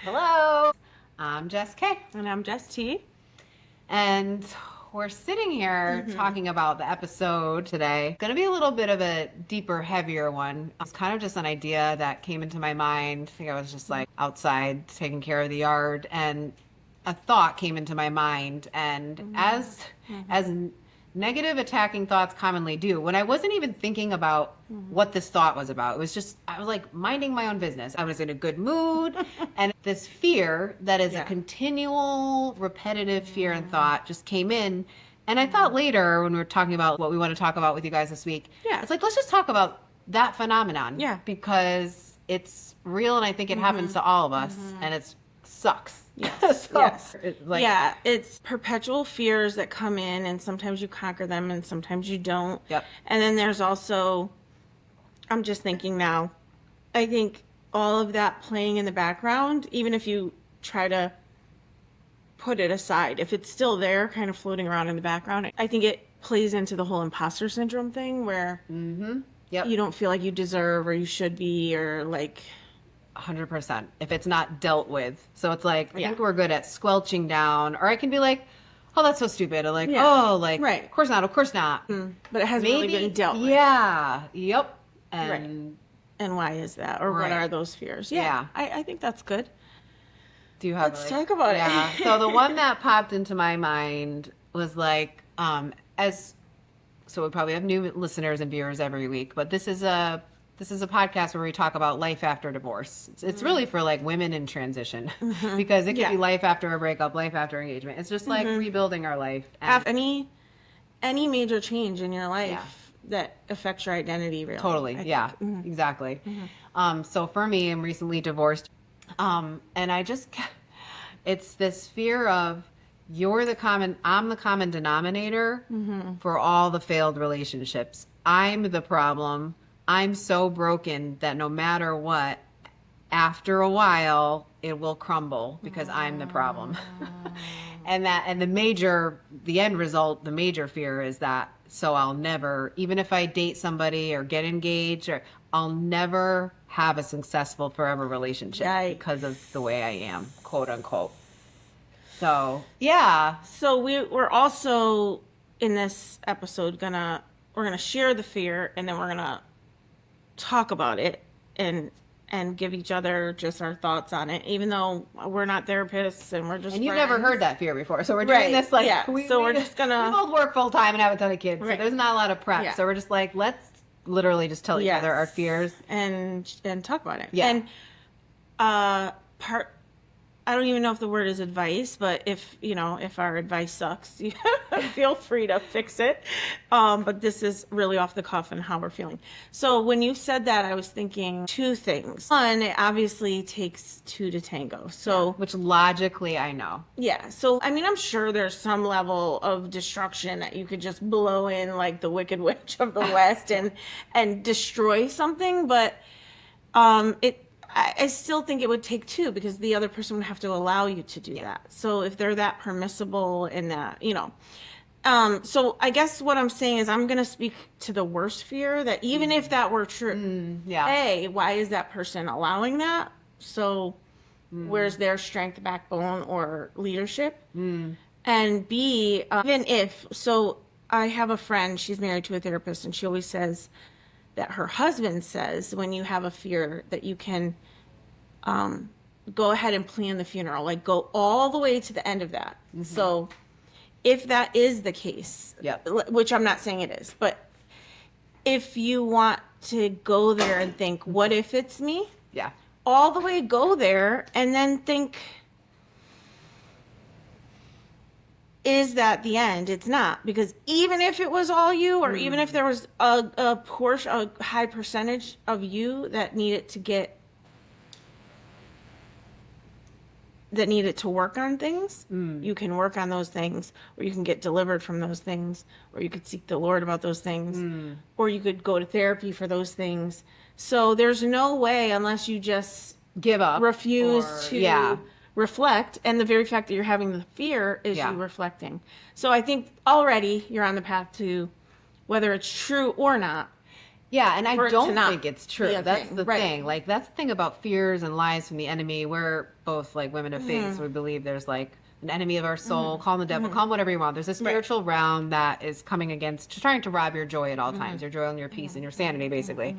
Hello, I'm Jess K. And I'm Jess T. And we're sitting here talking about the episode today. Going to be a little bit of a deeper, heavier one. It's kind of just an idea that came into my mind. I think I was just like outside taking care of the yard, and a thought came into my mind. And as negative attacking thoughts commonly do, when I wasn't even thinking about what this thought was about, it was just, I was like minding my own business. I was in a good mood, and this fear that is a continual repetitive fear and thought just came in. And I thought later, when we were talking about what we want to talk about with you guys this week, it's like, let's just talk about that phenomenon, because it's real, and I think it happens to all of us, and it sucks. Yes. So, Yes. Like, It's perpetual fears that come in, and sometimes you conquer them and sometimes you don't. Yep. And then there's also, I'm just thinking now, I think all of that playing in the background, even if you try to put it aside, if it's still there kind of floating around in the background, I think it plays into the whole imposter syndrome thing where you don't feel like you deserve or you should be, or like 100% if it's not dealt with. So it's like, I think we're good at squelching down, or I can be like, oh, that's so stupid, or like, of course not, of course not. But it hasn't really been dealt with. Yep. And why is that, or what are those fears? I think that's good. Do you have Let's talk about it. So the one that popped into my mind was like, so we probably have new listeners and viewers every week, but this is a podcast where we talk about life after divorce. It's really for like women in transition, because it could be life after a breakup, life after engagement. It's just like rebuilding our life. And any major change in your life that affects your identity, really. Totally. Exactly. So for me, I'm recently divorced. And it's this fear of I'm the common denominator for all the failed relationships. I'm the problem. I'm so broken that no matter what, after a while, it will crumble because I'm the problem. And the end result, the major fear is that, so I'll never, even if I date somebody or get engaged, or I'll never have a successful forever relationship because of the way I am, quote unquote. So, So we're also in this episode we're gonna share the fear, and then we're gonna talk about it and give each other just our thoughts on it, even though we're not therapists and we're just and you've friends. never heard that fear before, so we're doing this like we're just gonna, we both work full time and have a ton of kids, so there's not a lot of prep, so we're just like, let's literally just tell each other our fears and talk about it. And I don't even know if the word is advice, but if our advice sucks, you feel free to fix it. But this is really off the cuff and how we're feeling. So when you said that, I was thinking two things. One, it obviously takes two to tango. So which logically I know. Yeah. So, I mean, I'm sure there's some level of destruction that you could just blow in like the Wicked Witch of the West and destroy something. But I still think it would take two, because the other person would have to allow you to do that. So if they're that permissible in that, so I guess what I'm saying is I'm going to speak to the worst fear, that even if that were true, A, why is that person allowing that? So where's their strength, backbone, or leadership? And B, even if, so I have a friend, she's married to a therapist, and she always says that her husband says when you have a fear that you can go ahead and plan the funeral, like go all the way to the end of that. So if that is the case, which I'm not saying it is, but if you want to go there and think, what if it's me? All the way go there, and then think, is that the end? It's not, because even if it was all you, or even if there was a high percentage of you that needed to work on things, you can work on those things, or you can get delivered from those things, or you could seek the Lord about those things, or you could go to therapy for those things. So there's no way, unless you just give up, refuse to reflect, and the very fact that you're having the fear is you reflecting. So I think already you're on the path to, whether it's true or not, Yeah, and I for it to don't not think it's true. be a That's thing. the Right. thing. Like, that's the thing about fears and lies from the enemy. We're both like women of faith, so we believe there's like an enemy of our soul. Call him the devil, call him whatever you want. There's a spiritual realm that is coming against, trying to rob your joy at all times, your joy and your peace and your sanity, basically.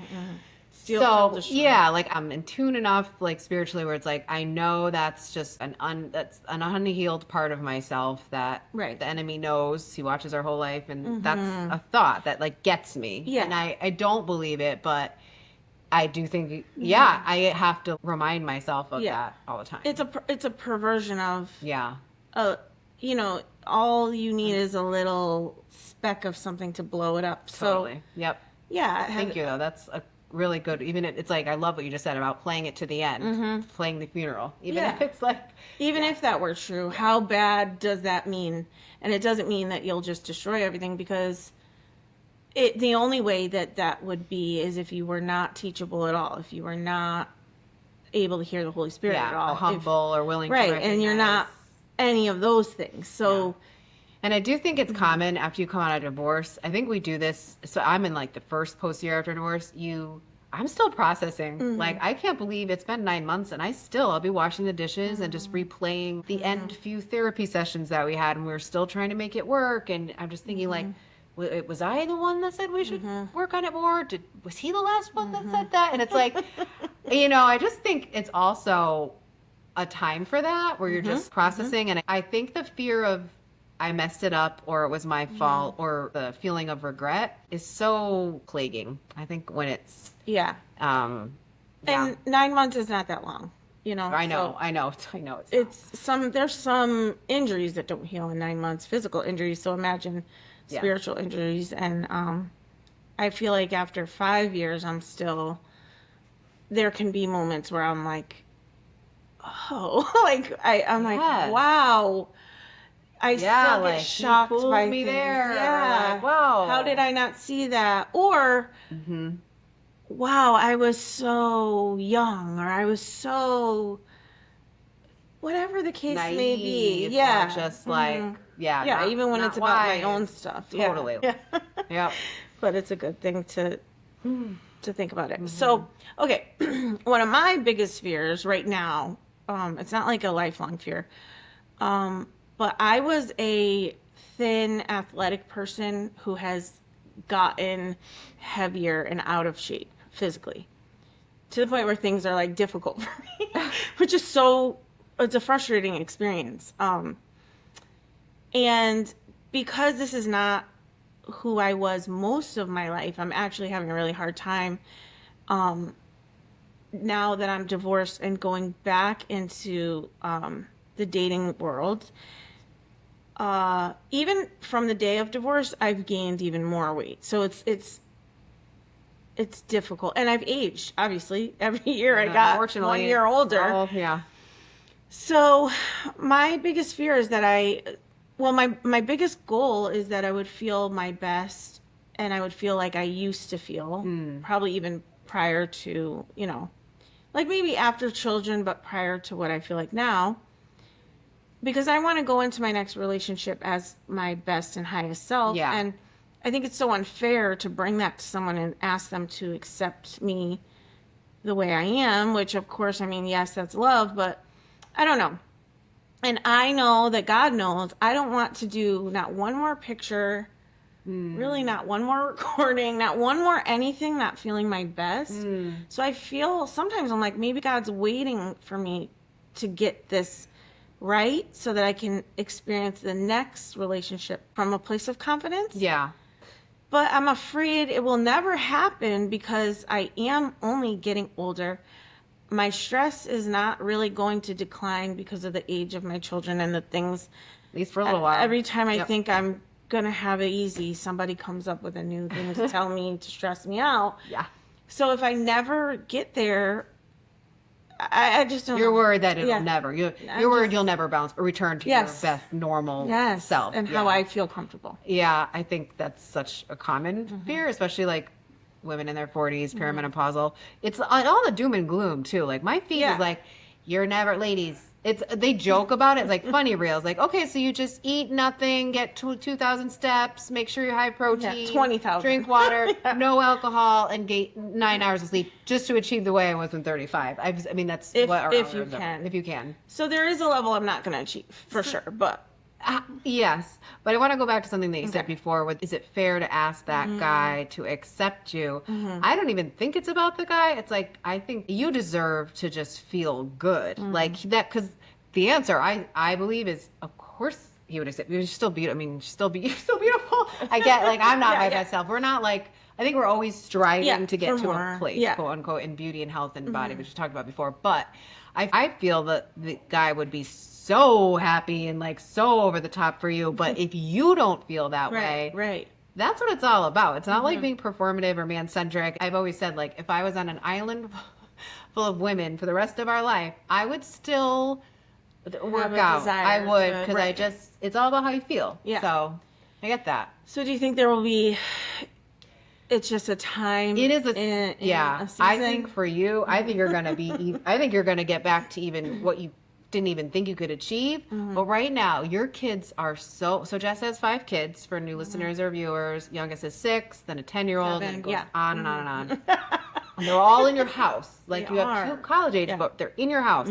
Steal, kill, So destroy. yeah, like I'm in tune enough, like spiritually, where it's like I know that's just that's an unhealed part of myself that Right. the enemy knows. He watches our whole life, and that's a thought that like gets me. Yeah. And I don't believe it, but I do think I have to remind myself of that all the time. It's a perversion of Yeah, you know, all you need is a little speck of something to blow it up. totally. So Yep. yeah, Thank you though. That's a really good. Even it's like I love what you just said about playing it to the end, playing the funeral. Even if it's like even if that were true, how bad does that mean? And it doesn't mean that you'll just destroy everything, because the only way that would be is if you were not teachable at all, if you were not able to hear the Holy Spirit at all, humble or willing to right, recognize. and you're not any of those things. So And I do think it's common after you come out of divorce. I think we do this. So I'm in like the first post year after divorce. I'm still processing. Like, I can't believe it's been 9 months and I'll be washing the dishes and just replaying the end few therapy sessions that we had, and we were still trying to make it work. And I'm just thinking like, was I the one that said we should work on it more? Was he the last one that said that? And it's like, I just think it's also a time for that where you're just processing. And I think the fear of I messed it up or it was my fault or the feeling of regret is so plaguing. I think when it's and 9 months is not that long, I know it's there's some injuries that don't heal in 9 months, physical injuries, so imagine spiritual injuries. And I feel like after 5 years there can be moments where I'm like, oh, like I'm like, wow, I still get shocked by me things. there. Yeah. Like, wow. How did I not see that? Or, wow, I was so young, or I was so, whatever the case may be. Naive, Yeah. or just like, even when not it's about my wise. own stuff. Totally. Yeah. Yep. But it's a good thing to think about it. So, okay, one of my biggest fears right now, it's not like a lifelong fear, but I was a thin, athletic person who has gotten heavier and out of shape physically, to the point where things are like difficult for me, which is it's a frustrating experience. And because this is not who I was most of my life, I'm actually having a really hard time now that I'm divorced and going back into the dating world. Even from the day of divorce, I've gained even more weight. So it's difficult, and I've aged. Obviously, every year I got 1 year older. Yeah. So my biggest fear is that my biggest goal is that I would feel my best, and I would feel like I used to feel, probably even prior to, like maybe after children, but prior to what I feel like now. Because I want to go into my next relationship as my best and highest self. Yeah. And I think it's so unfair to bring that to someone and ask them to accept me the way I am, which of course, I mean, yes, that's love, but I don't know. And I know that God knows I don't want to do not one more picture, really not one more recording, not one more anything, not feeling my best. So I feel sometimes I'm like, maybe God's waiting for me to get this right so that I can experience the next relationship from a place of confidence. Yeah. But I'm afraid it will never happen because I am only getting older. My stress is not really going to decline because of the age of my children and the things. At least for a little while. Every time I think I'm going to have it easy, somebody comes up with a new thing to tell me to stress me out. Yeah. So if I never get there, I just don't. You're worried that it'll never. You're worried you'll never return to your Yes. best normal Yes, self. and how I feel comfortable. Yeah, I think that's such a common fear, especially like women in their 40s, perimenopausal. It's on all the doom and gloom too. Like my feed is like, you're never, ladies, they joke about it. It's like funny reels. Like, okay, so you just eat nothing, get 2,000 steps, make sure you're high protein, 20,000. drink water, no alcohol, and get 9 hours of sleep just to achieve the way I was when 35. I mean, that's If what our you hours are. can. If you can. So there is a level I'm not going to achieve for sure, but Yes, but I want to go back to something that you said before. With, is it fair to ask that guy to accept you? I don't even think it's about the guy. It's like, I think you deserve to just feel good, like that. Because the answer, I believe, is of course he would accept. You're still beautiful. I mean, you're still beautiful. I get, like, I'm not by myself. We're not like. I think we're always striving to get to more. a place, quote unquote, in beauty and health and body, which we talked about before. But I feel that the guy would be so happy and like so over the top for you. But if you don't feel that way, right. that's what it's all about. It's not like being performative or man-centric. I've always said, like, if I was on an island full of women for the rest of our life, I would still work out. I would, because it's all about how you feel. Yeah. So I get that. So do you think there will be... It's just a time. It is a I think for you, I think you're gonna be. I think you're gonna get back to even what you didn't even think you could achieve. But right now, your kids are so. Jess has 5 kids for new listeners or viewers. Youngest is 6, then a 10-year-old, and it goes on and on and on. And they're all in your house. Like, you have 2 college age, but they're in your house.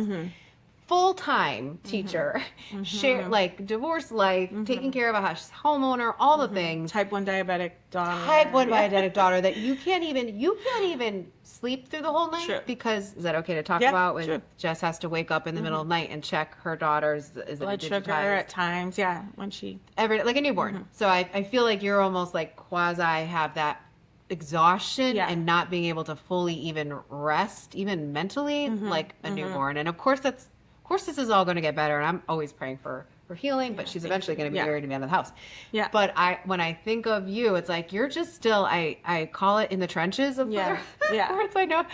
Full-time teacher, share, like, divorce life, taking care of a house, homeowner, all the things. Type 1 diabetic daughter. Type 1 diabetic daughter that you can't even sleep through the whole night because, is that okay to talk about when Jess has to wake up in the middle of the night and check her daughter's blood sugar at times, when she like a newborn. So I feel like you're almost like quasi have that exhaustion and not being able to fully even rest, even mentally, like a newborn. And of course this is all going to get better, and I'm always praying for healing, but she's eventually going to be married and be out of the house. Yeah. But when I think of you, it's like you're just still, I call it in the trenches of words. I know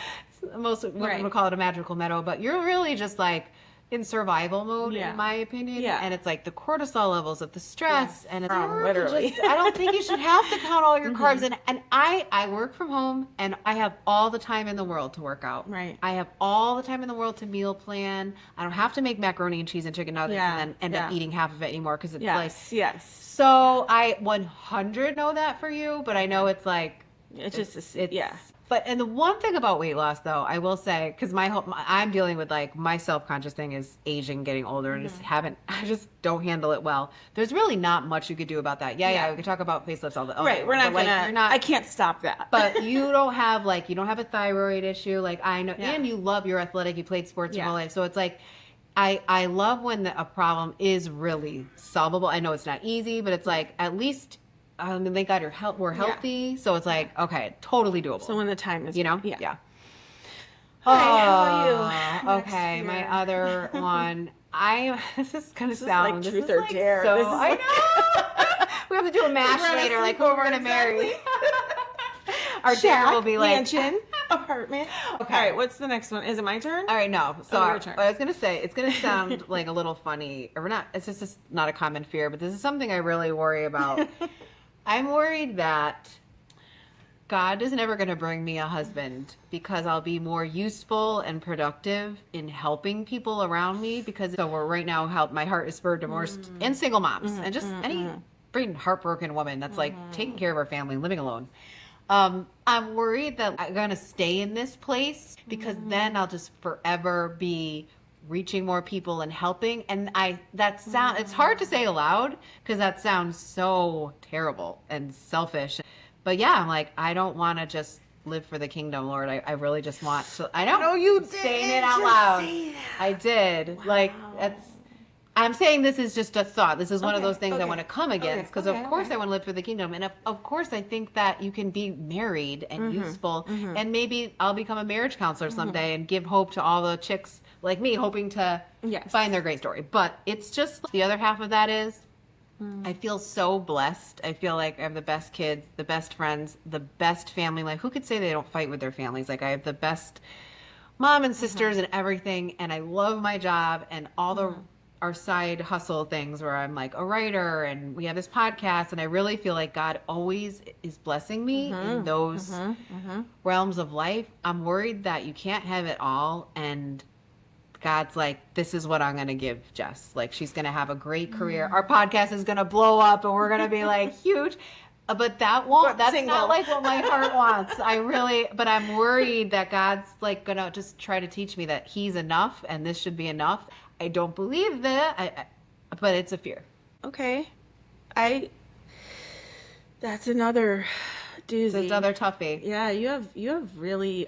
most women would call it a magical meadow, but you're really just like in survival mode, in my opinion. Yeah. And it's like the cortisol levels of the stress, and it's literally. I don't think you should have to count all your carbs. And I work from home, and I have all the time in the world to work out. Right. I have all the time in the world to meal plan. I don't have to make macaroni and cheese and chicken nuggets and then end up eating half of it anymore because it's like. Yes. So I 100 know that for you, but I know it's like. It's But, and the one thing about weight loss, though, I will say, because I'm dealing with, like, my self-conscious thing is aging, getting older, and I just don't handle it well. There's really not much you could do about that. Yeah, we could talk about facelifts all the time. Right, we're not gonna, I can't stop that. But you don't have, like, you don't have a thyroid issue, like, I know, and you love, you're athletic, you played sports your whole life, so it's like, I love when a problem is really solvable. I know it's not easy, but it's like, at least... I mean, thank God we're healthy, so it's like, okay, totally doable. So when the time is, Yeah. Okay, how about you? Okay, my other one. This is gonna sound like truth or dare. So, I know. We have to do a mash later, like who we're gonna marry. Our dare will be like mansion, apartment. Okay. All right, what's the next one? Is it my turn? All right, no. So your turn. I was gonna say it's gonna sound like a little funny, or not. It's just not a common fear, but this is something I really worry about. I'm worried that God is never going to bring me a husband because I'll be more useful and productive in helping people around me. Because we're right now, my heart is for divorced and single moms and just any freaking heartbroken woman that's like taking care of her family and living alone. I'm worried that I'm going to stay in this place because then I'll just forever be reaching more people and helping, and it's hard to say aloud because that sounds so terrible and selfish, but I'm like, I don't want to just live for the kingdom, Lord. I really just want to. I don't know, you saying it out loud. I did. Wow. Like, I'm saying this is just a thought. This is one of those things I want to come against because of course I want to live for the kingdom, and of course I think that you can be married and useful, and maybe I'll become a marriage counselor someday and give hope to all the chicks like me hoping to find their great story. But it's just the other half of that is I feel so blessed. I feel like I have the best kids, the best friends, the best family life. Who could say they don't fight with their families? Like, I have the best mom and sisters and everything, and I love my job and all our side hustle things where I'm like a writer and we have this podcast, and I really feel like God always is blessing me in those realms of life. I'm worried that you can't have it all, and God's like, this is what I'm going to give Jess. Like, she's going to have a great career. Our podcast is going to blow up and we're going to be like huge. But that's not like what my heart wants. But I'm worried that God's like going to just try to teach me that he's enough and this should be enough. I don't believe that, but it's a fear. Okay. That's another doozy. It's another toughie. Yeah, you have really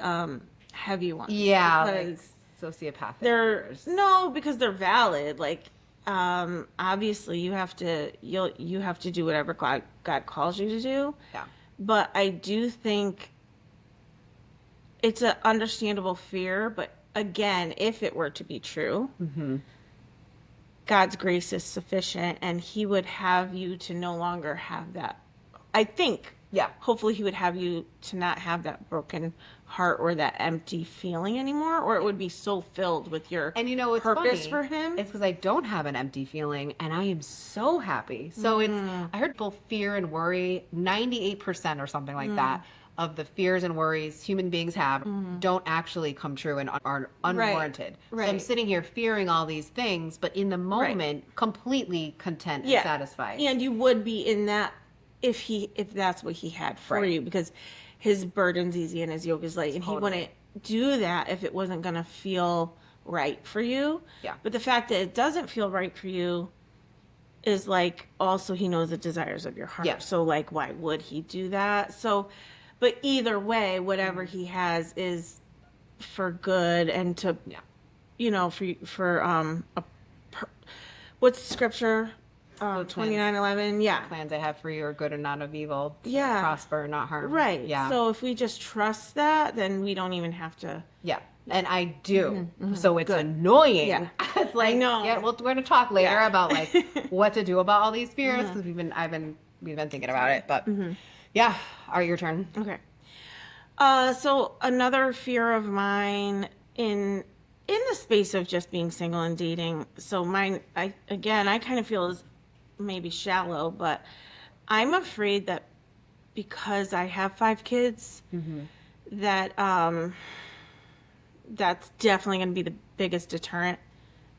heavy ones. Yeah, like sociopathic. No, because they're valid. Like, obviously you have to do whatever God calls you to do. Yeah. But I do think it's an understandable fear. But again, if it were to be true, God's grace is sufficient, and He would have you to no longer have that. I think. Yeah. Hopefully he would have you to not have that broken heart or that empty feeling anymore, or it would be so filled with your purpose for him. It's because I don't have an empty feeling and I am so happy. So I heard both fear and worry, 98% or something like that of the fears and worries human beings have don't actually come true and are unwarranted. Right. So I'm sitting here fearing all these things, but in the moment, completely content and satisfied. And you would be in that if that's what he had for you, because his burden's easy and his yoke is light, and he wouldn't do that if it wasn't going to feel right for you. Yeah. But the fact that it doesn't feel right for you is like, also he knows the desires of your heart. Yeah. So like, why would he do that? So, but either way, whatever he has is for good and to, what's the scripture? 29:11. Yeah. Plans I have for you are good and not of evil. Yeah. Prosper and not harm. Right. Yeah. So if we just trust that, then we don't even have to. Yeah. And I do. So it's annoying. Yeah. It's like, I know. Yeah, we're going to talk later about like what to do about all these fears, because we've been thinking about it. But yeah, all right, your turn. Okay. So another fear of mine in the space of just being single and dating. So mine, I kind of feel is maybe shallow, but I'm afraid that because I have 5 kids, that that's definitely going to be the biggest deterrent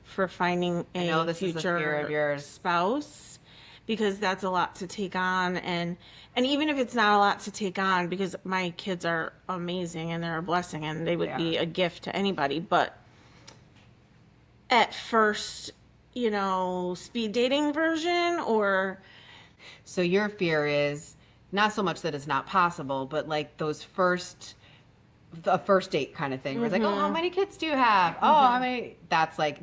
for finding a future spouse, because that's a lot to take on. And even if it's not a lot to take on, because my kids are amazing and they're a blessing and they would be a gift to anybody, but at first, speed dating version, or... So your fear is not so much that it's not possible, but like those a first date kind of thing, where it's like, oh, how many kids do you have? Oh, how many? That's like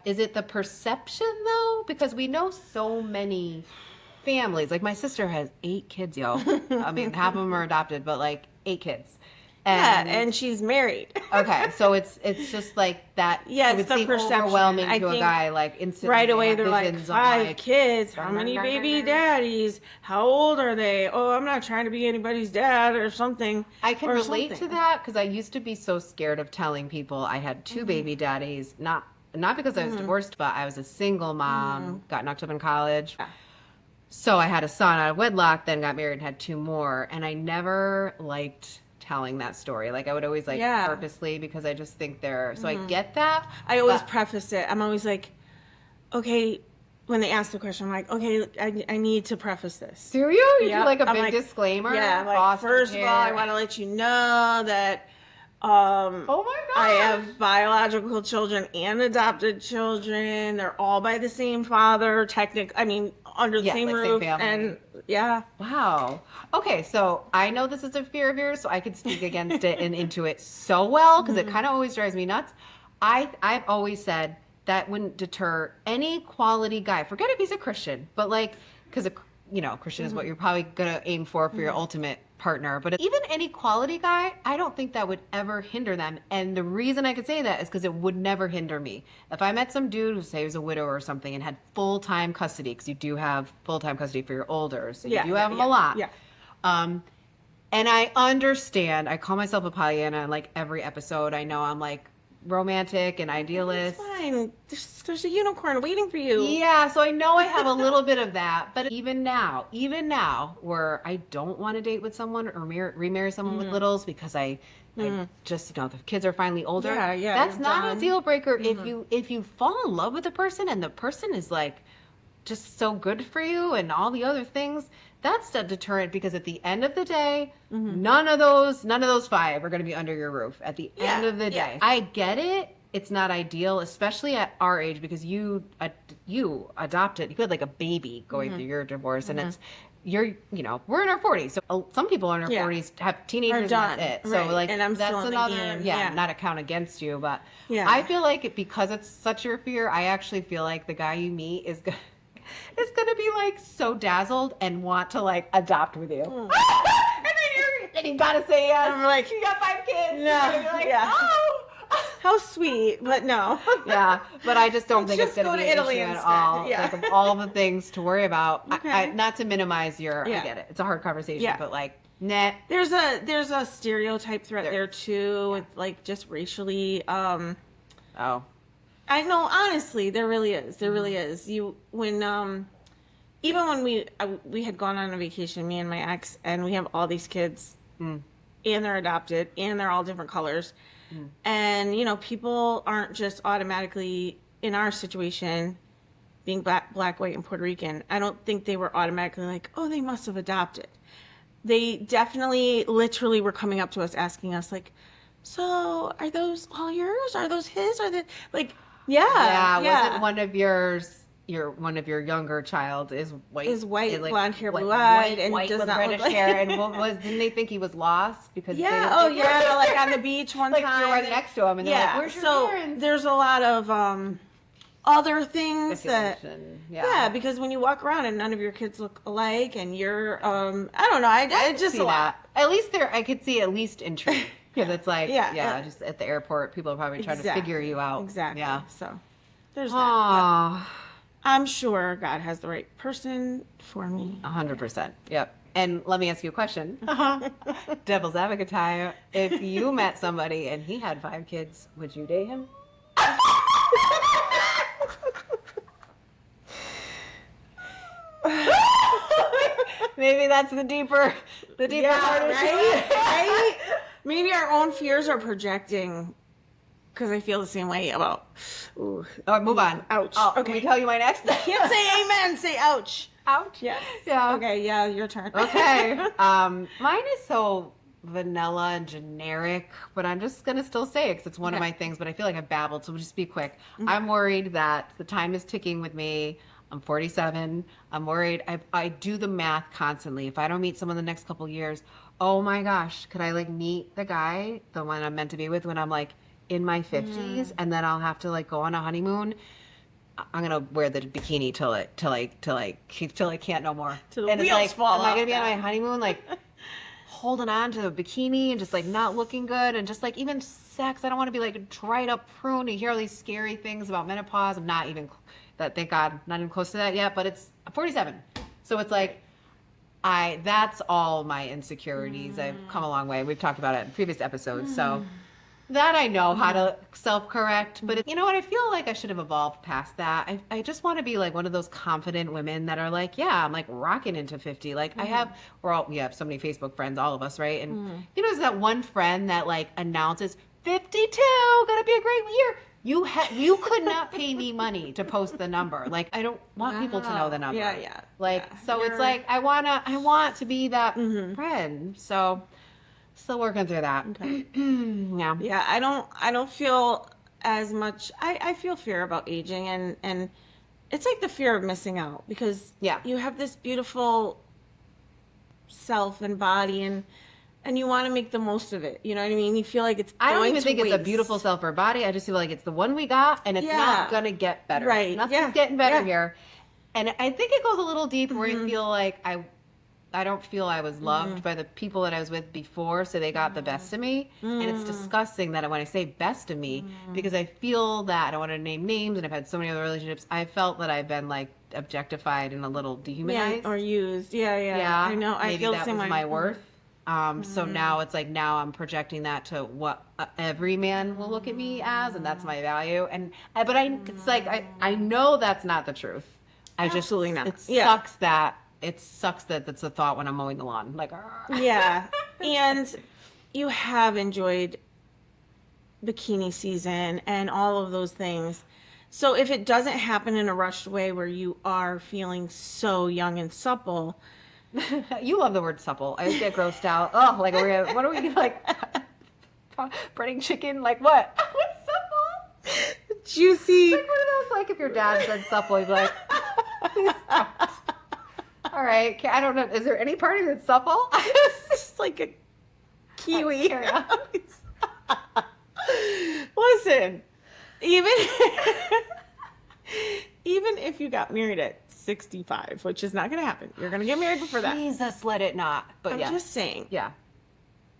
is it the perception though? Because we know so many families. Like my sister has 8 kids, yo. I mean, half of them are adopted, but like 8 kids. And she's married. Okay, so it's just like that. Yeah, it it's would the seem perception. overwhelming to a guy, like instantly. Right away, they're like, visions 5 kids. How many baby daddies? How old are they? Oh, I'm not trying to be anybody's dad or something. I can relate to that, because I used to be so scared of telling people I had 2 baby daddies. Not because I was divorced, but I was a single mom, got knocked up in college. Yeah. So I had a son out of wedlock, then got married and had 2 more, and I never liked telling that story. Like I would always purposely, because I just think so I get that. I always preface it. I'm always like, okay, when they ask the question, I'm like, okay, I need to preface this. Do you? You do like a big disclaimer? Yeah, like, first of all, I want to let you know that oh my God, I have biological children and adopted children. They're all by the same father, under the same roof. Same family. And wow. Okay, so I know this is a fear of yours, so I could speak against it and into it so well, because it kind of always drives me nuts. I've always said that wouldn't deter any quality guy. Forget if he's a Christian, but like, because Christian is what you're probably gonna aim for your ultimate partner. But even any quality guy, I don't think that would ever hinder them. And the reason I could say that is because it would never hinder me. If I met some dude who, say, was a widow or something and had full-time custody, because you do have full-time custody for your older, so you do have them a lot. Yeah. And I understand. I call myself a Pollyanna in like every episode. I know I'm like romantic and idealist. It's fine. There's a unicorn waiting for you. Yeah, so I know I have a little bit of that, but even now, where I don't want to date with someone or remarry someone with littles because I just, the kids are finally older. Yeah, that's you're not done. a deal breaker if you fall in love with a person and the person is like just so good for you and all the other things. That's a deterrent because at the end of the day, none of those five are going to be under your roof at the end of the day. I get it. It's not ideal, especially at our age, because you adopted, you had like a baby going through your divorce, and it's we're in our 40s, so some people in our 40s have teenagers, and that's it. So like, and I'm that's still in the another game. not a count against you, but Yeah. I feel like because it's such your fear, I actually feel like the guy you meet is gonna be like so dazzled and want to like adopt with you. And you gotta say yes. I'm like, you got 5 kids. No, You're gonna be like, yeah. oh. How sweet, but no. Yeah, but I just don't think it's Just going to go be to an Italy issue at instead. all. Yeah. Like, of all the things to worry about, Okay. not to minimize your, I Yeah. get it. It's a hard conversation, Yeah. but like, nah. There's a stereotype threat there too, with like just racially. Oh. I know, honestly, there really is. There really is. Even when we had gone on a vacation, me and my ex, and we have all these kids, and they're adopted, and they're all different colors. And, people aren't just automatically, in our situation, being black, white, and Puerto Rican, I don't think they were automatically like, oh, they must have adopted. They definitely, literally were coming up to us asking us, like, so are those all yours? Are those his? Are they, like, Yeah. Was it one of yours? One of your younger child is white. Is white, like, blonde hair, blue-eyed, and white does with not reddish look like... hair. And didn't they think he was lost because they Yeah, didn't think he was- like on the beach one like time. you're right next to him, and they're like, "Where's your parents?" There's a lot of other things that, Speculation. because when you walk around and none of your kids look alike, and you're, I don't know, I just see a lot. that. At least I could see at least intrigue because it's like, just at the airport, people are probably trying to figure you out. Exactly. Yeah. So there's that. Aww. But I'm sure God has the right person for me. 100%. Yep. And let me ask you a question. Devil's advocate time. If you met somebody and he had 5 kids, would you date him? Maybe that's the deeper part of Right? Maybe our own fears are projecting, because I feel the same way about. Ooh. All right, move on. Ouch. Oh, Okay. Can we tell you my next? Can't say amen. Say ouch. Ouch. Yes. Yeah. Okay. Yeah. Your turn. Okay. Mine is so vanilla and generic, but I'm just gonna still say it because it's one of my things. But I feel like I've babbled, so we'll just be quick. I'm worried that the time is ticking with me. I'm 47. I'm worried. I do the math constantly. If I don't meet someone the next couple years, oh my gosh, could I like meet the guy, the one I'm meant to be with, when I'm like in my 50s, and then I'll have to like go on a honeymoon. I'm gonna wear the bikini till I can't no more. Till the and it's wheels like, fall am I gonna off, be on my honeymoon like holding on to the bikini and just like not looking good, and just like even sex? I don't want to be like a dried up prune. You hear all these scary things about menopause. I'm not even that. Thank God, not even close to that yet. But I'm 47, so it's like that's all my insecurities. I've come a long way. We've talked about it in previous episodes, so. That I know how to self-correct, but you know what? I feel like I should have evolved past that. I just want to be like one of those confident women that are like, yeah, I'm like rocking into 50. Like we have so many Facebook friends, all of us, right? And there's that one friend that like announces 52, gonna be a great year. You could not pay me money to post the number. Like I don't want people to know the number. Yeah. Like so, it's like I want to be that friend. So. Still working through that. Okay. Yeah. Yeah, I don't feel as much. I feel fear about aging, and it's like the fear of missing out, because you have this beautiful self and body, and you want to make the most of it. You know what I mean? You feel like it's I don't going even to think waste. it's a beautiful self or body. I just feel like it's the one we got, and it's not gonna get better. Right. Nothing's getting better here. And I think it goes a little deep where I feel like I don't feel I was loved by the people that I was with before, so they got the best of me. And it's disgusting that when I say best of me, because I feel that, I don't want to name names, and I've had so many other relationships, I felt that I've been like objectified and a little dehumanized. or used. Yeah. I know. I Maybe feel the that same was way. my worth. So now it's like now I'm projecting that to what every man will look at me as, and that's my value. And it's like I know that's not the truth. Absolutely not. It Yeah. sucks that that's a thought when I'm mowing the lawn. Like, Yeah. And you have enjoyed bikini season and all of those things. So if it doesn't happen in a rushed way where you are feeling so young and supple, You love the word supple. I just get grossed out. Oh, like what are we like? Breading chicken? Like what? What's supple? juicy. It's like one of those, like if your dad said supple, you'd be like, please don't. All right, I don't know. Is there any part of it that's supple? It's just like a kiwi. Carry on. Listen, even even if you got married at 65, which is not going to happen, you're going to get married before that. Jesus, let it not. But I'm yeah, just saying, yeah,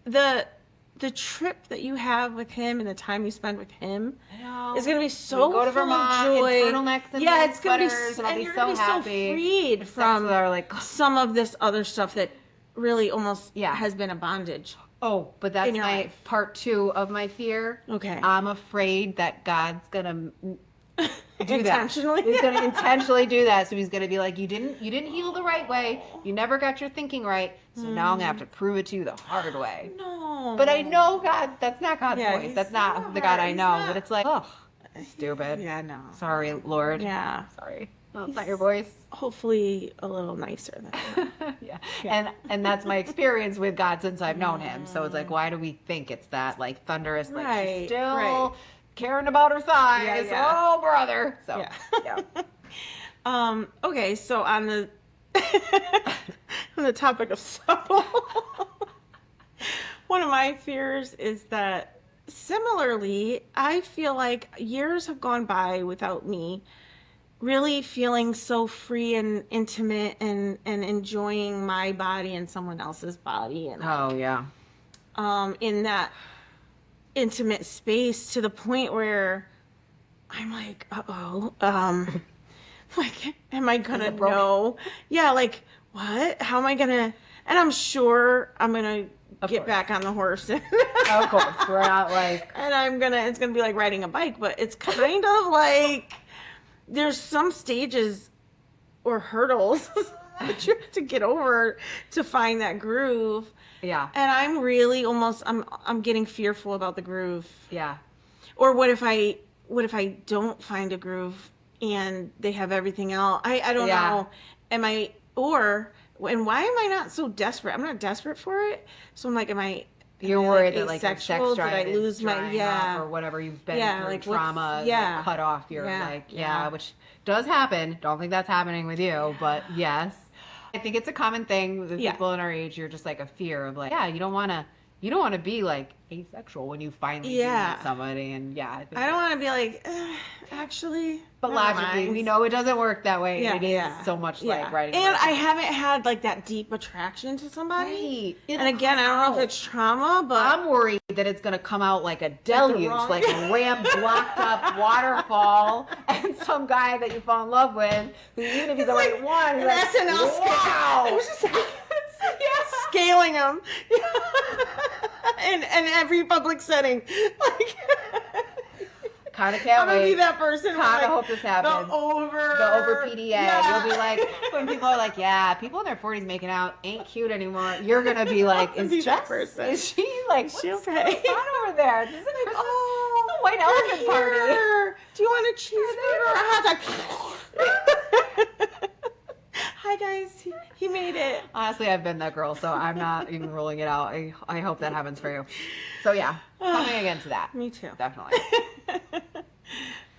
the trip that you have with him and the time you spend with him I know. is going to be so We go to full Vermont of joy. in turtlenecks and Yeah, red it's going to be, sweaters, and I'll be you're so gonna be happy. so freed Except from for our, like, some of this other stuff that really almost Yeah. has been a bondage. Oh, but that's in your my life. part 2 of my fear. Okay. I'm afraid that God's gonna do Intentionally? that. He's gonna intentionally do that. So he's gonna be like, you didn't heal the right way. You never got your thinking right. So now I'm gonna have to prove it to you the hard way. No. But I know God. That's not God's Yeah, voice. he's That's not not the God I hard. know. He's not. But it's like, oh, stupid. Yeah, no. Sorry, Lord. Yeah. Sorry. No, it's not your voice. Hopefully a little nicer than that. Yeah. And that's my experience with God since I've known him. So it's like, why do we think it's that like thunderous, like Right, she's still right. caring about her thighs? Yeah, yeah. Oh, brother. So Yeah. yeah. Okay, so on the on the topic of supple, one of my fears is that similarly, I feel like years have gone by without me really feeling so free and intimate and enjoying my body and someone else's body and Oh yeah. in that intimate space to the point where I'm like, like, am I gonna it broken? know? Yeah, like, what? How am I gonna? And I'm sure I'm gonna get course. back on the horse and, Of course. We're not like and it's gonna be like riding a bike, but it's kind of like there's some stages or hurdles that you have to get over to find that groove. yeah. And I'm really almost I'm getting fearful about the groove. Yeah. Or what if I don't find a groove and they have everything else? I don't Yeah. know. And why am I not so desperate? I'm not desperate for it. So I'm like, You're worried that like your sex asexual? Did I drive lose is my drying up or whatever you've been Yeah, through like, what's- trauma yeah. like, cut off your Yeah. which does happen. Don't think that's happening with you, but yes. I think it's a common thing with Yeah. people in our age. You're just like a fear of like, you don't want to be like asexual when you finally do Yeah. meet somebody, and I think I don't want to be like, actually. but never logically, mind. we know it doesn't work that way. Yeah, It is yeah. so much Yeah. like riding. a And bike. I haven't had like that deep attraction to somebody. Right. And again, I don't know if it's trauma, but I'm worried that it's gonna come out like a deluge, wrong- like a ramp blocked up waterfall, and some guy that you fall in love with, who even if he's the right one, an he's like, SNL skit. wow. I was just like, scaling them in every public setting. Like, Kind of can't I'm gonna wait. be that person. Kind of hope this happens. The over PDA. Yeah. You'll be like, when people are like, yeah, people in their 40s making out ain't cute anymore. You're gonna be like, I'll is be that Jess? person. Is she like, Is she what's okay? going on over there? This is like, Oh, the white elephant party. here. Do you want a cheeseburger or a hot dog? Hi guys, he made it. Honestly, I've been that girl, so I'm not even ruling it out. I hope that happens for you. So yeah, coming again to that. Me too. Definitely.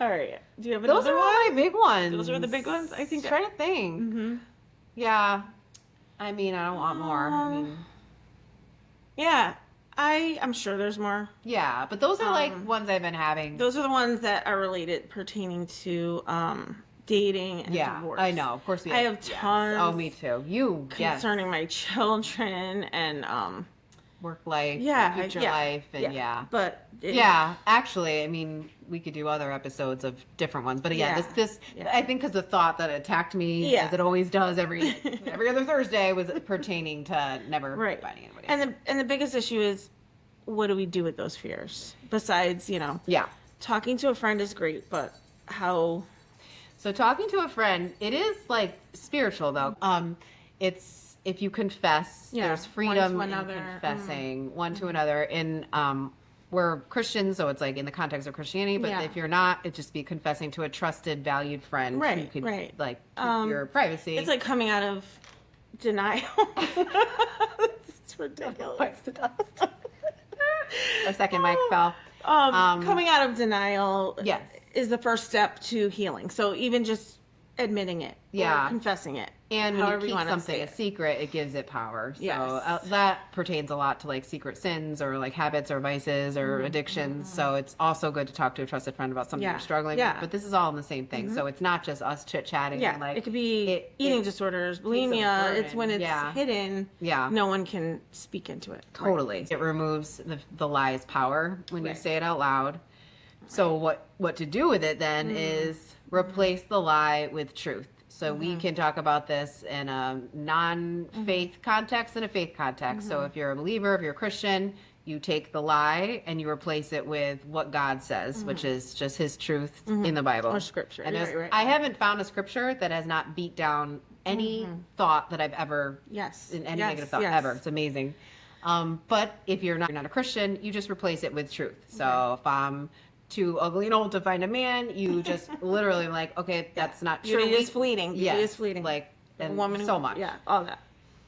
All right. Do you have Those another are one? all my big ones. Those are the big ones? I think. Just trying to think. Mm-hmm. Yeah. I mean, I don't want more. I mean, Yeah, I'm sure there's more. yeah, but those are like ones I've been having. Those are the ones that are related pertaining to dating and yeah, divorce. I know. Of course, I have yes. tons Oh, me too. You, yes. concerning my children and work life, Yeah, future yeah, life, and But yeah, actually, I mean, we could do other episodes of different ones, but yeah, this yeah. I think because the thought that attacked me, Yeah. as it always does every other Thursday, was pertaining to never Right. finding anybody. And the biggest issue is, what do we do with those fears? Besides, Yeah. talking to a friend is great, but how? So talking to a friend, it is like spiritual though. It's if you confess, there's freedom one in to another. confessing one to another. In we're Christians, so it's like in the context of Christianity. But Yeah. if you're not, it just be confessing to a trusted, valued friend. Right, who could, right. Like keep your privacy. It's like coming out of denial. It's ridiculous. A second mic fell. Coming out of denial Yes. is the first step to healing. So even just admitting it, Yeah. or confessing it, And when you however keep wanna something say a it. secret, it gives it power. So Yes. that pertains a lot to like secret sins or like habits or vices or addictions. So it's also good to talk to a trusted friend about something Yeah. you're struggling Yeah. with. But this is all in the same thing. So it's not just us chit chatting. Yeah, And like it could be eating disorders, bulimia. It's when it's hidden. Yeah. No one can speak into it. Totally. It removes the lie's power when you say it out loud. So what to do with it then is replace the lie with truth. So we can talk about this in a non-faith context and a faith context. So if you're a believer, if you're a Christian, you take the lie and you replace it with what God says, which is just his truth in the Bible. Or scripture. And Right. I haven't found a scripture that has not beat down any thought that I've ever in any negative thought ever. It's amazing. But if you're not a Christian, you just replace it with truth. So if I'm too ugly and old to find a man, you just literally like, okay, that's not true. Beauty is fleeting. Beauty is fleeting. Like, and woman so much. Yeah, all that.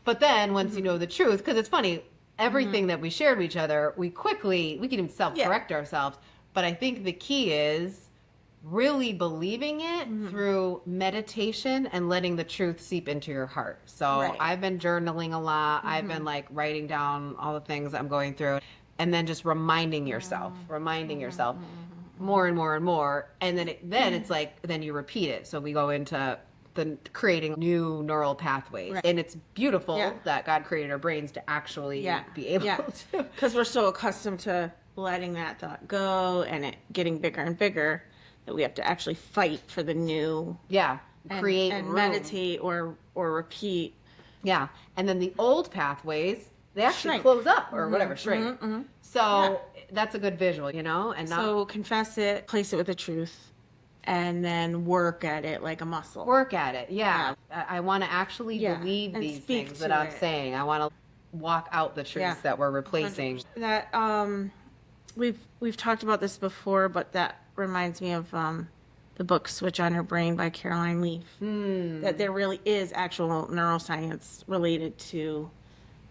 But then once you know the truth, because it's funny, everything that we shared with each other, we can even self-correct ourselves. But I think the key is really believing it through meditation and letting the truth seep into your heart. So I've been journaling a lot. I've been like writing down all the things I'm going through, and then just reminding yourself more and more and more. And then it's like, then you repeat it. So we go into the creating new neural pathways. And it's beautiful that God created our brains to actually be able to. Because we're so accustomed to letting that thought go and it getting bigger and bigger that we have to actually fight for the new. Create and room. meditate or repeat. Yeah. And then the old pathways, they actually Shrink. close up or whatever, shrink. So that's a good visual, and not So confess it, place it with the truth, and then work at it like a muscle. work at it. Yeah. I want to actually believe And these speak things to that I'm it. saying. I want to walk out the truths that we're replacing. That we've talked about this before, but that reminds me of the book Switch on Your Brain by Caroline Leaf. That there really is actual neuroscience related to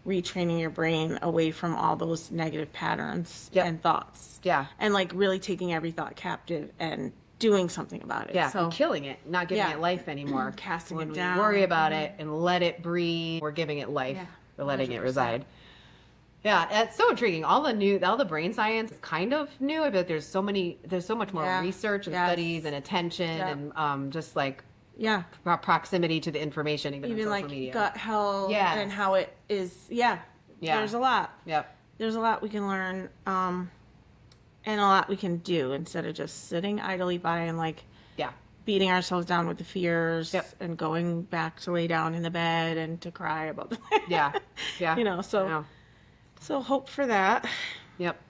retraining your brain away from all those negative patterns and thoughts. Yeah. And like really taking every thought captive and doing something about it. Yeah, So and killing it, not giving it life anymore. Casting when it we down. worry about it and let it breathe, we're giving it life. Yeah, We're letting it 100%. reside. Yeah, it's so intriguing. All the brain science is kind of new. I bet there's so much more research and studies and attention and just like proximity to the information, even on social like media. gut health and how it is. There's a lot. Yep. There's a lot we can learn, and a lot we can do instead of just sitting idly by and like beating ourselves down with the fears and going back to lay down in the bed and to cry about the So hope for that. Yep.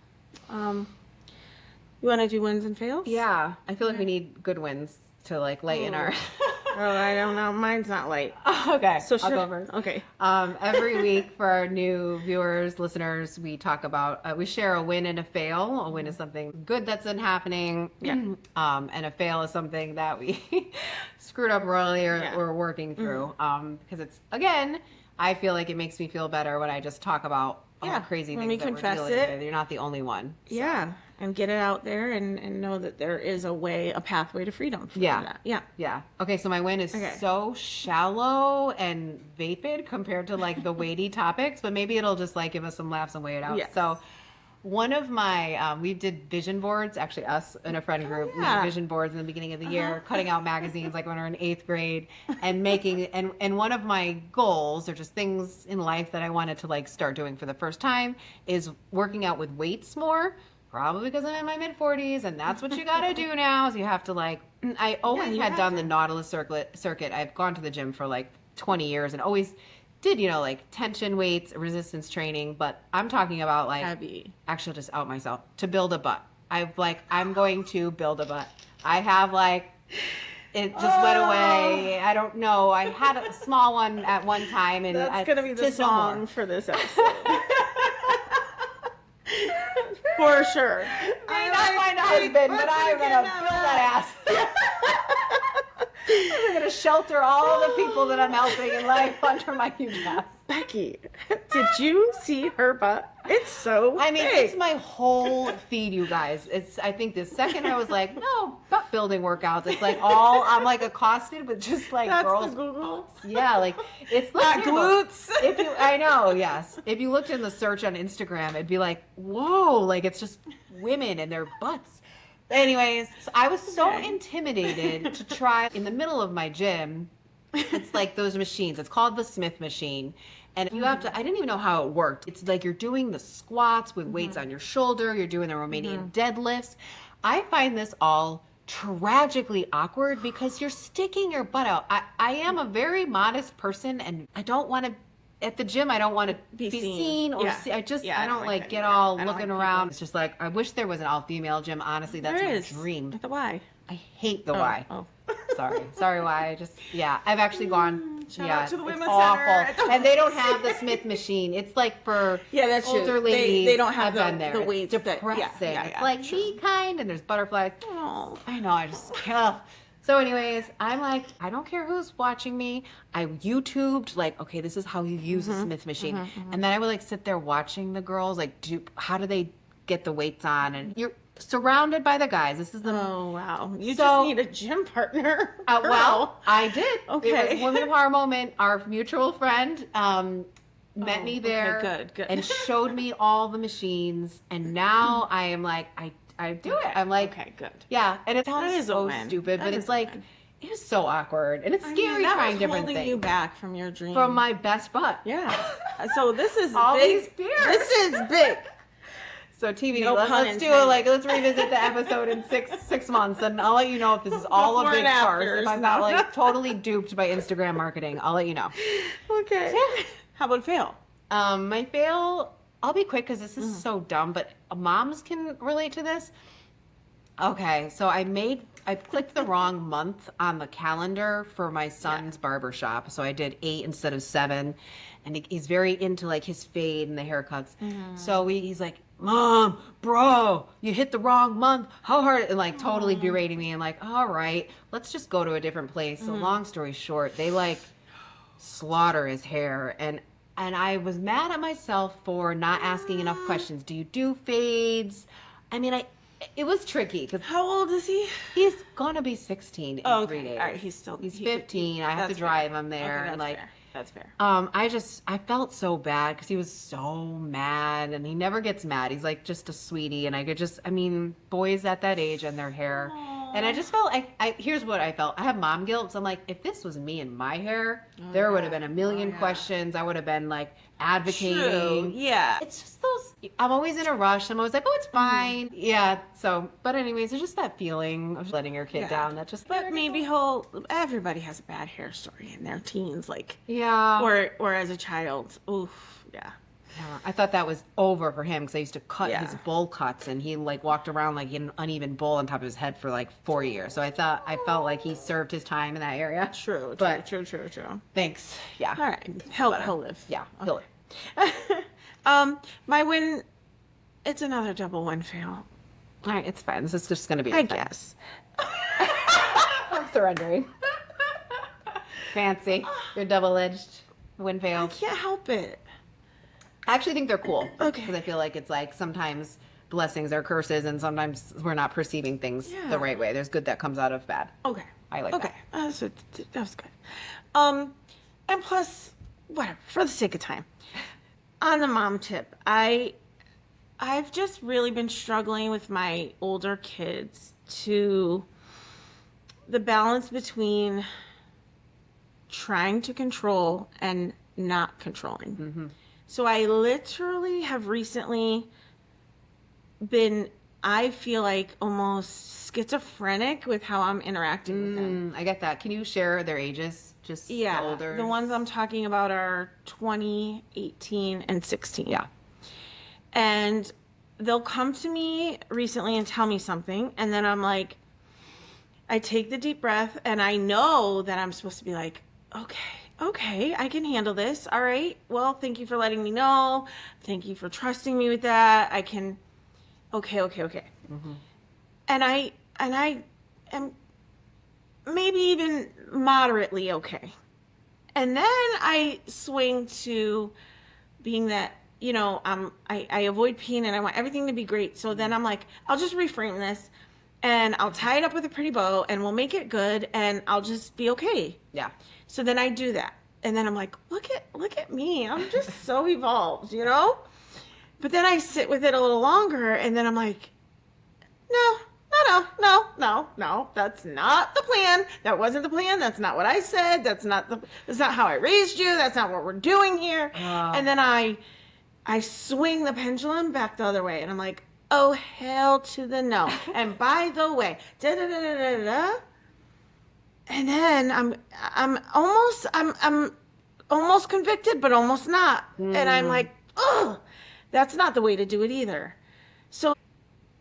You want to do wins and fails? Yeah, I feel like we need good wins to like lighten our. Oh, I don't know. Mine's not light. Okay, So I'll go first. Okay. Every week for our new viewers, listeners, we talk about, we share a win and a fail. A win is something good that's been happening. And a fail is something that we screwed up royally or we're working through. Because it's, again, I feel like it makes me feel better when I just talk about all the crazy when things we that confess we're dealing it. with. You're not the only one. So. Yeah. And get it out there and know that there is a pathway to freedom. For that. Yeah. Yeah. Okay, so my win is so shallow and vapid compared to like the weighty topics, but maybe it'll just like give us some laughs and weigh it out. Yes. So One of my, we did vision boards, actually us and a friend group made vision boards in the beginning of the year, cutting out magazines like when we were in 8th grade and making, and one of my goals or just things in life that I wanted to like start doing for the first time is working out with weights more, probably because I'm in my mid 40s and that's what you got to do now is you have to like, I always had done the Nautilus circuit. I've gone to the gym for like 20 years and always did, you know, like tension weights, resistance training, but I'm talking about like, Heavy. actually I'll just out myself, to build a butt. I'm going to build a butt. I have like, it just went away. I don't know. I had a small one at one time and That's going to be the just no song more. for this episode. For sure. May not find a husband, but I'm going to build that ass. I'm going to shelter all the people that I'm helping in life under my huge ass. Becky, did you see her butt? It's so I mean, big. it's my whole feed, you guys. I think the second I was like, no, butt building workouts. It's like I'm like accosted with just like That's girls. the Google. Yeah, like it's Not terrible. glutes. I know, yes. If you looked in the search on Instagram, it'd be like, whoa, like it's just women and their butts. Anyways, so I was so intimidated to try in the middle of my gym. It's like those machines. It's called the Smith machine. And you have to, I didn't even know how it worked. It's like you're doing the squats with weights on your shoulder. You're doing the Romanian deadlifts. I find this all tragically awkward because you're sticking your butt out. I am a very modest person and I don't want to, at the gym, I don't want to be seen or see. I don't like get all looking around. It's just like, I wish there was an all-female gym. Honestly, that's my dream. At the Y. I hate the Y. Oh. Sorry, Y. I've actually gone. Shout out to the it's Women's awful. Center. And they don't have the Smith machine. It's like for that's older true. ladies. They don't have I've been there. the It's weights. depressing. It's like be kind, and there's butterflies. Oh. I know. I just. Ugh. So, anyways, I'm like, I don't care who's watching me. I YouTubed like, okay, this is how you use a Smith machine, and then I would like sit there watching the girls like, how do they get the weights on? And you're surrounded by the guys. This is the Oh, wow. You just need a gym partner. well, I did. Okay. It was Women Power Moment. Our mutual friend met me there good. and showed me all the machines. And now I am like, I do it. I'm like, okay, good. Yeah. And it That sounds is a so win. stupid, That but is it's a like, win. it is so awkward. And it's scary that trying was different holding things. you back from your dream. From my best butt. Yeah. So this is All big. these beers. This is big. So TV, No pun let's do it. Like, let's revisit the episode in six months, and I'll let you know if this is all a Before big and farce. afters. If I'm not like totally duped by Instagram marketing, I'll let you know. Okay. How about fail? My fail, I'll be quick because this is so dumb, but moms can relate to this. Okay, so I clicked the wrong month on the calendar for my son's barber shop. So I did 8 instead of 7. And he's very into like his fade and the haircuts. So he's like, Mom, bro, you hit the wrong month. How hard? And like totally berating me and like, all right, let's just go to a different place. So long story short, they like slaughter his hair. And I was mad at myself for not asking enough questions. Do you do fades? I mean, it was tricky because How old is he? he's gonna be 16 in 3 days. All right, he's 15. I have to drive him there, Okay, and like, that's fair. I felt so bad because he was so mad, and he never gets mad. He's like just a sweetie, and I mean, boys at that age and their hair, and I just felt here's what I felt. I have mom guilt, so I'm like, if this was me and my hair, there would have been a million questions. I would have been like advocating. True. Yeah. It's just those. I'm always in a rush. I'm always like, oh, it's fine. Yeah. So, but anyways, it's just that feeling of letting your kid down. That just. But maybe everybody has a bad hair story in their teens, like Yeah. or as a child. Oof. Yeah. Yeah, I thought that was over for him because I used to cut his bowl cuts, and he like walked around like he had an uneven bowl on top of his head for like 4 years. So I felt like he served his time in that area. True. Thanks. Yeah. All right. He'll live. Yeah. He'll live. My win. It's another double win fail. All right, it's fine. This is just gonna be. I guess. I'm surrendering. Fancy. Your double-edged win I fails. can't help it. I actually think they're cool. Okay. Because I feel like it's like sometimes blessings are curses, and sometimes we're not perceiving things Yeah. the right way. There's good that comes out of bad. Okay. I like Okay. That was good. And plus, whatever, for the sake of time. On the mom tip, I I've just really been struggling with my older kids to the balance between trying to control and not controlling. Mm-hmm. So I literally have recently been, I feel like almost schizophrenic with how I'm interacting with them. I get that. Can you share their ages? Just Yeah, the older. the ones I'm talking about are 20, 18, and 16. Yeah. And they'll come to me recently and tell me something, and then I'm like, I take the deep breath, and I know that I'm supposed to be like, okay, I can handle this. All right. Well, thank you for letting me know. Thank you for trusting me with that. I can, okay. Mm-hmm. And I am maybe even moderately okay. And then I swing to being that, I avoid pain and I want everything to be great. So then I'm like, I'll just reframe this and I'll tie it up with a pretty bow and we'll make it good and I'll just be okay. Yeah. So then I do that. And then I'm like, look at me. I'm just so evolved, But then I sit with it a little longer and then I'm like, no. That's not the plan. That wasn't the plan. That's not what I said. That's not how I raised you. That's not what we're doing here. And then I swing the pendulum back the other way and I'm like, oh, hell to the no. And by the way, da da da da da da. And then I'm almost convicted, but almost not. And I'm like, oh, that's not the way to do it either. So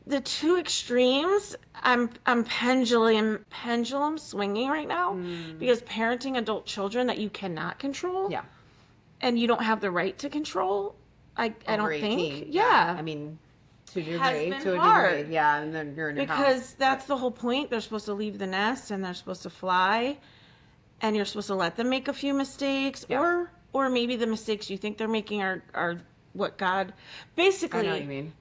the two extremes, I'm pendulum swinging right now because parenting adult children that you cannot control, Yeah. and you don't have the right to control. I don't 18. think, yeah. I mean, to a Has degree, been hard. yeah, and then you're in your house. Because that's the whole point. They're supposed to leave the nest and they're supposed to fly, and you're supposed to let them make a few mistakes, Yeah. or maybe the mistakes you think they're making are what God basically. I know what you mean.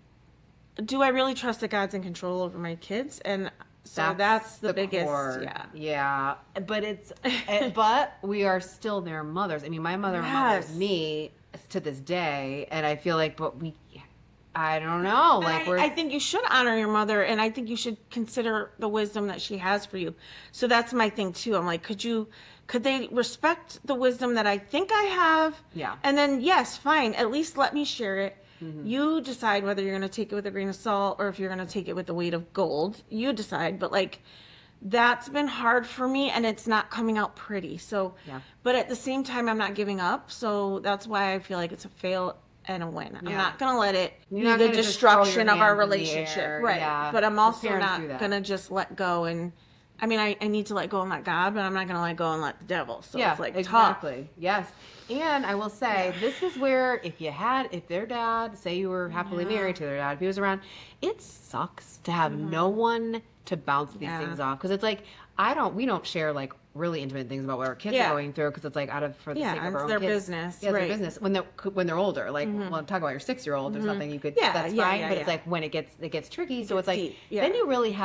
Do I really trust that God's in control over my kids? And so that's the biggest, core. yeah. Yeah, but but we are still their mothers. I mean, my mother mothers me to this day, and I feel like, I don't know, like I think you should honor your mother, and I think you should consider the wisdom that she has for you. So that's my thing too. I'm like, could they respect the wisdom that I think I have? Yeah. And then yes, fine. At least let me share it. Mm-hmm. You decide whether you're going to take it with a grain of salt or if you're going to take it with the weight of gold. You decide. But like, that's been hard for me, and it's not coming out pretty. So, Yeah. But at the same time, I'm not giving up. So that's why I feel like it's a fail and a win. I'm not going to let it be the destruction of our relationship. Right. Yeah. But I'm also Parents not going to just let go. And I mean, I need to let go and let God, but I'm not going to let go and let the devil. So it's like exactly. tough. Yes. And I will say, this is where if their dad, say you were happily married to their dad, if he was around, it sucks to have no one to bounce these things off. Because it's like, we don't share like really intimate things about what our kids are going through, because it's like for the sake of our own their kids. business. Yeah, it's right. their business. When they're older, like, well, talk about your 6-year-old, there's nothing you could, that's fine. But it's like when it gets tricky. So it's like, deep. then you really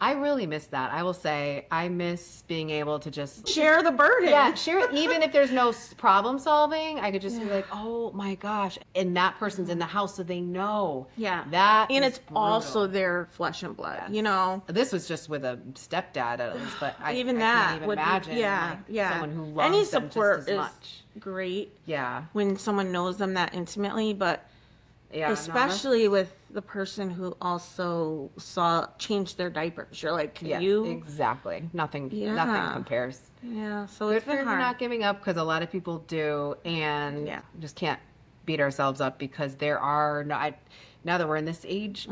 I really miss that. I will say, I miss being able to just Share the burden. Yeah, share it. Even if there's no problem solving, I could just be like, oh my gosh. And that person's in the house, so they know. Yeah. And it's also their flesh and blood, This was just with a stepdad, at least, but I can't even would imagine someone who loves any them support just as is much. great. Yeah. When someone knows them that intimately, but especially with the person who also changed their diapers. You're like, can you? Exactly. Nothing compares. Yeah. So Good it's for been hard. not giving up, because a lot of people do, and just can't beat ourselves up, because there are now that we're in this age,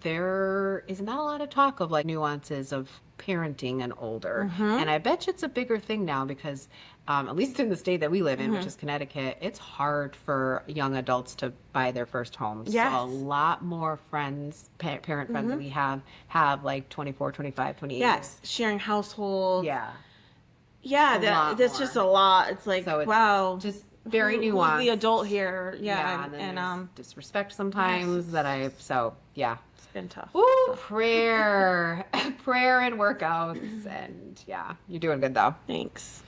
there is not a lot of talk of like nuances of parenting and older. And I bet you it's a bigger thing now, because at least in the state that we live in, which is Connecticut, it's hard for young adults to buy their first homes. Yes. So a lot more friends, parent friends that we have like 24, 25, 28 Yes. Sharing households. Yeah. Yeah. That's just a lot. It's like, so it's wow. Just very nuanced. Who's the adult here? Yeah. And disrespect sometimes it's been tough. Ooh, prayer and workouts, and you're doing good though. Thanks.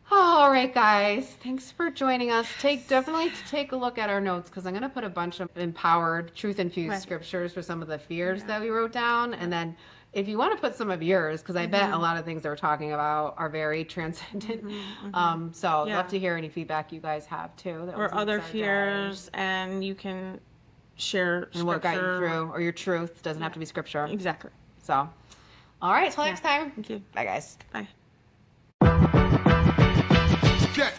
All right, guys. Thanks for joining us. Definitely take a look at our notes because I'm going to put a bunch of empowered, truth-infused scriptures for some of the fears that we wrote down, and then if you want to put some of yours, because I bet a lot of things that we're talking about are very transcendent. So I'd love to hear any feedback you guys have too. Or other fears, and you can share and what got you through, or your truth doesn't have to be scripture. Exactly. So, all right. Till next time. Thank you. Bye, guys. Bye. Get